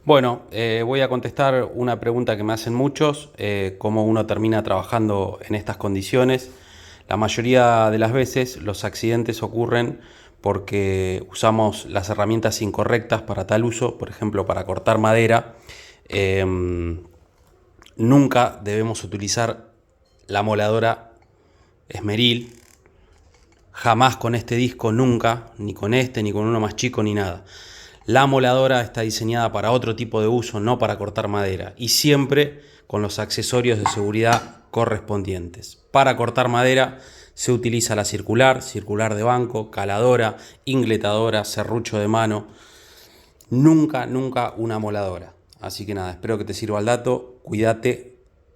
Bueno, voy a contestar una pregunta que me hacen muchos, cómo uno termina trabajando en estas condiciones. La mayoría de las veces los accidentes ocurren porque usamos las herramientas incorrectas para tal uso, por ejemplo, para cortar madera. Nunca debemos utilizar la moladora esmeril, jamás con este disco, nunca, ni con este, ni con uno más chico, ni nada. La moladora está diseñada para otro tipo de uso, no para cortar madera, y siempre con los accesorios de seguridad correspondientes. Para cortar madera se utiliza la circular, circular de banco, caladora, ingletadora, serrucho de mano. Nunca, nunca una moladora. Así que nada, espero que te sirva el dato, cuídate.